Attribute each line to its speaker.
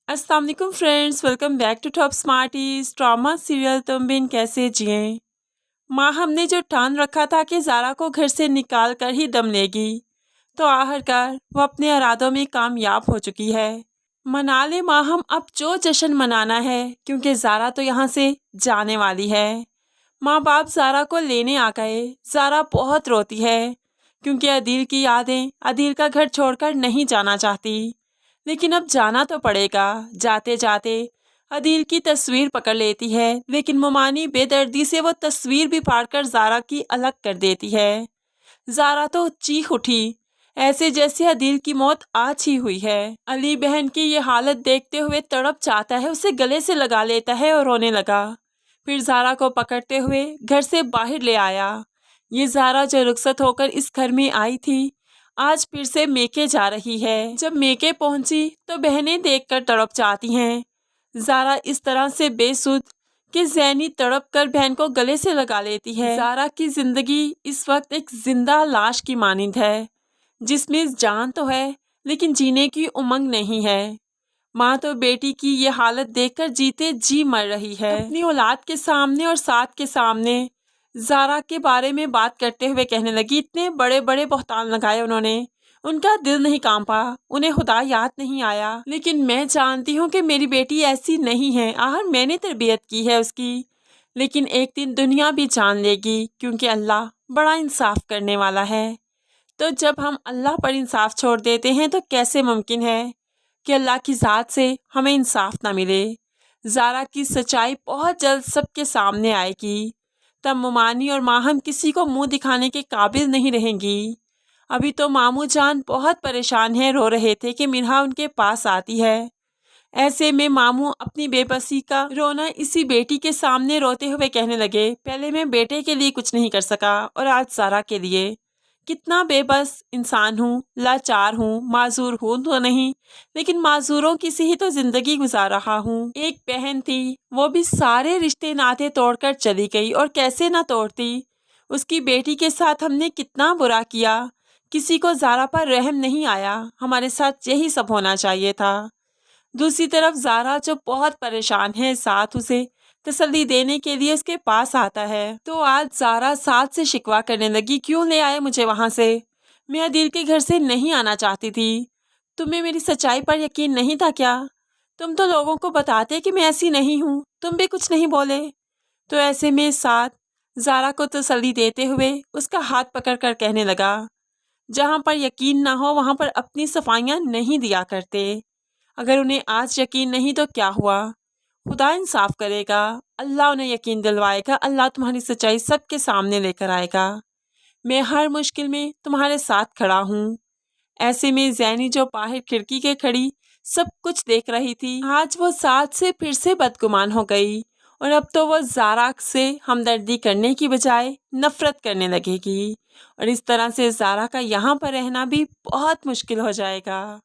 Speaker 1: अस्सलाम वालेकुम friends, welcome back to top smarties. Drama serial Tum Bin कैसे जिएं। माँ हमने जो ठान रखा था कि ज़ारा को घर से निकाल कर ही दम लेगी, तो आखिरकार वो अपने इरादों में कामयाब हो चुकी है। मना ले माँ हम अब जो जश्न मनाना है, क्योंकि ज़ारा तो यहाँ से जाने वाली है। माँ बाप ज़ारा को लेने आ गए। ज़ारा बहुत रोती है क्योंकि अदील की यादें अदील का घर छोड़कर नहीं जाना चाहती, लेकिन अब जाना तो पड़ेगा। जाते जाते अदील की तस्वीर पकड़ लेती है, लेकिन मोमानी बेदर्दी से वो तस्वीर भी फाड़कर ज़ारा की अलग कर देती है। ज़ारा तो चीख उठी, ऐसे जैसे अदील की मौत आज ही हुई है। अली बहन की ये हालत देखते हुए तड़प चाहता है, उसे गले से लगा लेता है और रोने लगा। फिर ज़ारा को पकड़ते हुए घर से बाहर ले आया। ये ज़ारा जो रुखसत होकर इस घर में आई थी, आज फिर से मेके जा रही है। जब मेके पहुंची तो बहनें देखकर तड़प जाती हैं। ज़ारा इस तरह से बेसुध कि ज़ैनी तड़प कर बहन को गले से लगा लेती है। ज़ारा की जिंदगी इस वक्त एक जिंदा लाश की मानिंद है, जिसमें जान तो है लेकिन जीने की उमंग नहीं है। माँ तो बेटी की ये हालत देखकर जीते जी मर रही है। अपनी औलाद के सामने और साथ के सामने ज़ारा के बारे में बात करते हुए कहने लगी, इतने बड़े बड़े बहतान लगाए उन्होंने, उनका दिल नहीं कांपा, उन्हें खुदा याद नहीं आया। लेकिन मैं जानती हूँ कि मेरी बेटी ऐसी नहीं है, आखिर मैंने तरबियत की है उसकी। लेकिन एक दिन दुनिया भी जान लेगी, क्योंकि अल्लाह बड़ा इंसाफ करने वाला है। तो जब हम अल्लाह पर इंसाफ छोड़ देते हैं तो कैसे मुमकिन है कि अल्लाह की ज़ात से हमें इंसाफ ना मिले। ज़ारा की सच्चाई बहुत जल्द सबके सामने आएगी। तब मोमानी और माहम किसी को मुंह दिखाने के काबिल नहीं रहेंगी। अभी तो मामू जान बहुत परेशान है, रो रहे थे कि मिन्हा उनके पास आती है। ऐसे में मामू अपनी बेबसी का रोना इसी बेटी के सामने रोते हुए कहने लगे, पहले मैं बेटे के लिए कुछ नहीं कर सका और आज ज़ारा के लिए। कितना बेबस इंसान हूँ, लाचार हूँ, माजूर हूँ तो नहीं, लेकिन माजूरों की सी ही तो जिंदगी गुजार रहा हूँ। एक बहन थी, वो भी सारे रिश्ते नाते तोड़कर चली गई, और कैसे ना तोड़ती। उसकी बेटी के साथ हमने कितना बुरा किया, किसी को ज़ारा पर रहम नहीं आया। हमारे साथ यही सब होना चाहिए था। दूसरी तरफ ज़ारा जो बहुत परेशान है, साथ उसे तसल्ली देने के लिए उसके पास आता है। तो आज ज़ारा साथ से शिकवा करने लगी, क्यों ले आए मुझे वहाँ से? मैं अदील के घर से नहीं आना चाहती थी। तुम्हें मेरी सच्चाई पर यकीन नहीं था क्या? तुम तो लोगों को बताते कि मैं ऐसी नहीं हूँ, तुम भी कुछ नहीं बोले। तो ऐसे में साथ ज़ारा को तसल्ली देते हुए उसका हाथ पकड़ कर कहने लगा, जहाँ पर यकीन ना हो वहाँ पर अपनी सफाइयाँ नहीं दिया करते। अगर उन्हें आज यकीन नहीं तो क्या हुआ, खुदा इंसाफ करेगा, अल्लाह उन्हें यकीन दिलवाएगा, अल्लाह तुम्हारी सच्चाई सबके सामने लेकर आएगा। मैं हर मुश्किल में तुम्हारे साथ खड़ा हूँ। ऐसे में ज़ैनी जो बाहर खिड़की के खड़ी सब कुछ देख रही थी, आज वो साथ से फिर से बदगुमान हो गई, और अब तो वो ज़ारा से हमदर्दी करने की बजाय नफरत करने लगेगी, और इस तरह से ज़ारा का यहाँ पर रहना भी बहुत मुश्किल हो जाएगा।